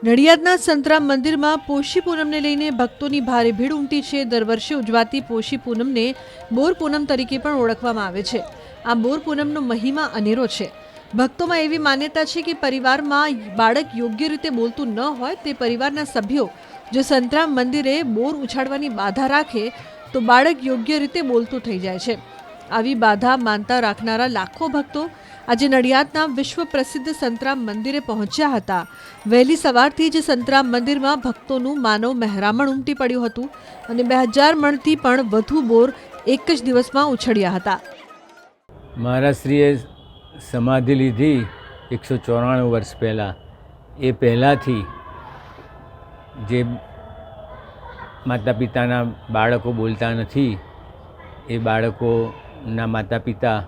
નડિયાદના સંતરામ મંદિરમાં પોષી પૂનમને લઈને ભક્તોની ભારે ભીડ ઉમટી છે। દર વર્ષે ઉજવાતી પોષી પૂનમને બોર પૂનમ તરીકે પણ ઓળખવામાં આવે છે। આ બોર પૂનમનો મહિમા અનેરો છે। ભક્તોમાં એવી માન્યતા છે કે પરિવારમાં બાળક યોગ્ય રીતે બોલતું ન હોય તે પરિવારના સભ્યો જો સંતરામ મંદિરે બોર ઉછાળવાની બાધા રાખે તો બાળક યોગ્ય રીતે બોલતું થઈ જાય છે। આવી બાધા માનતા રાખનારા લાખો ભક્તો આજે નડિયાદના વિશ્વ પ્રસિદ્ધ સંતરામ મંદિરે પહોંચ્યા હતા। વહેલી સવારથી જ સંતરામ મંદિરમાં ભક્તોનું માનવ મહેરામણ ઉમટી પડ્યું હતું અને 2000 મણથી પણ વધુ બોર એક જ દિવસમાં ઉછળ્યા હતા। મહારાજશ્રીએ સમાધિ લીધી 194 વર્ષ પહેલાં। એ પહેલાંથી જે માતા પિતાના બાળકો બોલતા નથી એ બાળકોના માતા પિતા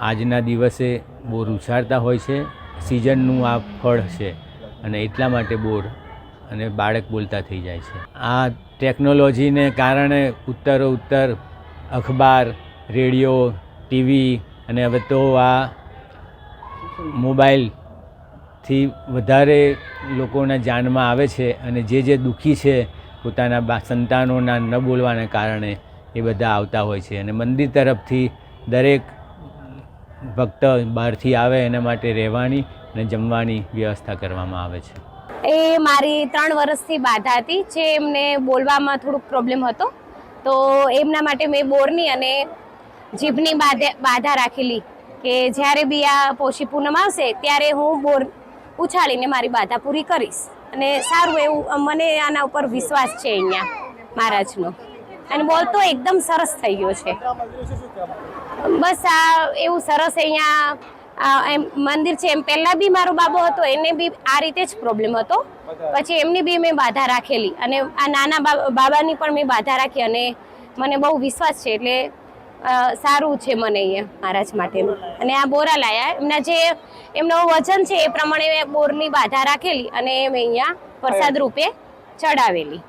આજના દિવસે બોર ઉછાળતા હોય છે। સિઝનનું આ ફળ છે અને એટલા માટે બોર અને બાળક બોલતા થઈ જાય છે। આ ટેકનોલોજીને કારણે ઉત્તરોત્તર અખબાર, રેડિયો, ટીવી અને હવે તો આ મોબાઈલથી વધારે લોકોના જાનમાં આવે છે અને જે દુઃખી છે પોતાના સંતાનોના ન બોલવાને કારણે એ બધા આવતા હોય છે અને મંદિર તરફથી દરેક ભક્ત બહારથી આવે એના માટે રહેવાની અને જમવાની વ્યવસ્થા કરવામાં આવે છે। એ મારી 3 વર્ષથી બાધા હતી જે એમને બોલવામાં થોડુંક પ્રોબ્લેમ હતો, તો એમના માટે મેં બોરની અને જીભની બાધા રાખેલી કે જ્યારે બી આ પોષી પૂનમ આવશે ત્યારે હું બોર ઉછાળીને મારી બાધા પૂરી કરીશ અને સારું એવું મને આના ઉપર વિશ્વાસ છે અહીંયા મહારાજનો અને બોલતો એકદમ સરસ થઈ ગયો છે। બસ આ એવું સરસ અહીંયા એમ મંદિર છે। એમ પહેલાં બી મારો બાબો હતો એને બી આ રીતે જ પ્રોબ્લેમ હતો, પછી એમની બી મેં બાધા રાખેલી અને આ નાના બાબાની પણ મેં બાધા રાખી અને મને બહુ વિશ્વાસ છે એટલે સારું છે મને અહીંયા મહારાજ માટેનું। અને આ બોરા લાયા એમના જે એમનું વજન છે એ પ્રમાણે બોરની બાધા રાખેલી અને મેં અહીંયા પ્રસાદ રૂપે ચડાવેલી।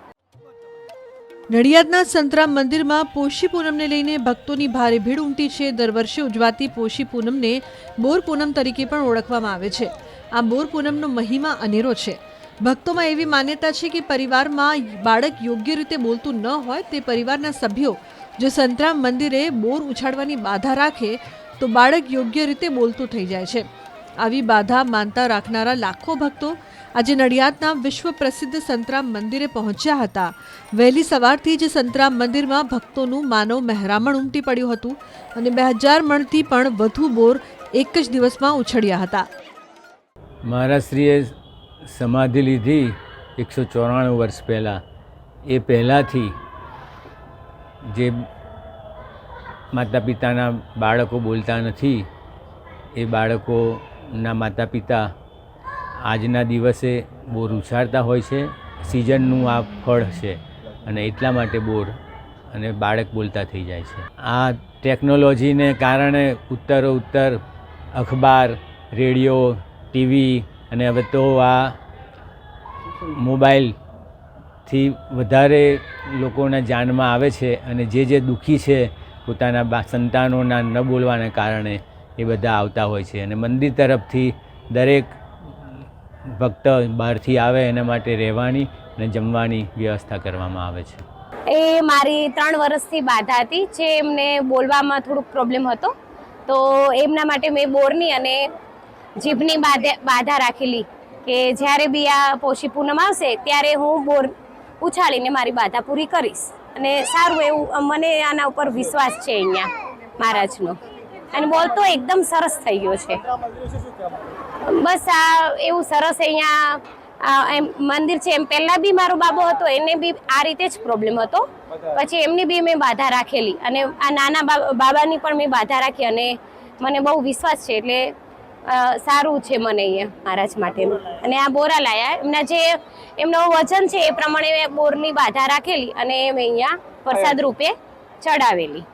નડિયાદના સંતરામ મંદિરમાં પોષી પૂનમને લઈને ભક્તોની ભારે ભીડ ઉમટી છે। દર વર્ષે ઉજવાતી પોષી પૂનમને બોર પૂનમ તરીકે પણ ઓળખવામાં આવે છે। આ બોર પૂનમનો મહિમા અનેરો છે। ભક્તોમાં એવી માન્યતા છે કે પરિવારમાં બાળક યોગ્ય રીતે બોલતું ન હોય તે પરિવારના સભ્યો જો સંતરામ મંદિરે બોર ઉછાળવાની બાધા રાખે તો બાળક યોગ્ય રીતે બોલતું થઈ જાય છે। આવી બાધા માનતા રાખનારા લાખો ભક્તો આજે નડિયાદના વિશ્વ પ્રસિદ્ધ સંતરામ મંદિરે પહોંચ્યા હતા। વહેલી સવારથી જ સંતરામ મંદિરમાં ભક્તોનું માનવ મહેરામણ ઉમટી પડ્યું હતું અને 2000 મણથી પણ વધુ બોર એક જ દિવસમાં ઉછળ્યા હતા। મહારાજશ્રીએ સમાધિ લીધી 194 વર્ષ પહેલાં। એ પહેલાંથી જે માતા પિતાના બાળકો બોલતા નથી એ બાળકોના માતા પિતા આજના દિવસે બોર ઉછાળતા હોય છે। સિઝનનું આ ફળ છે અને એટલા માટે બોર અને બાળક બોલતા થઈ જાય છે। આ ટેકનોલોજીને કારણે ઉત્તરોત્તર અખબાર, રેડિયો, ટીવી અને હવે તો આ મોબાઈલથી વધારે લોકોના જાનમાં આવે છે અને જે દુઃખી છે પોતાના સંતાનોના ન બોલવાને કારણે એ બધા આવતા હોય છે અને મંદિર તરફથી દરેક ભક્ત બહારથી આવે એના માટે રહેવાની અને જમવાની વ્યવસ્થા કરવામાં આવે છે। એ મારી 3 વર્ષથી બાધા હતી જે એમને બોલવામાં થોડુંક પ્રોબ્લેમ હતો, તો એમના માટે મેં બોરની અને જીભની બાધા રાખેલી કે જ્યારે બી આ પોષી પૂનમ આવશે ત્યારે હું બોર ઉછાળીને મારી બાધા પૂરી કરીશ અને સારું એવું મને આના ઉપર વિશ્વાસ છે અહીંયા મહારાજનો અને બોલતો એકદમ સરસ થઈ ગયો છે। બસ આ એવું સરસ અહીંયા એમ મંદિર છે। એમ પહેલાં બી મારો બાબો હતો એને બી આ રીતે જ પ્રોબ્લેમ હતો, પછી એમની બી મેં બાધા રાખેલી અને આ નાના બાબાની પણ મેં બાધા રાખી અને મને બહુ વિશ્વાસ છે એટલે સારું છે મને અહીંયા મહારાજ માટેનું અને આ બોરા લાયા એમના જે એમનું વજન છે એ પ્રમાણે બોરની બાધા રાખેલી અને મેં અહીંયા પ્રસાદ રૂપે ચડાવેલી।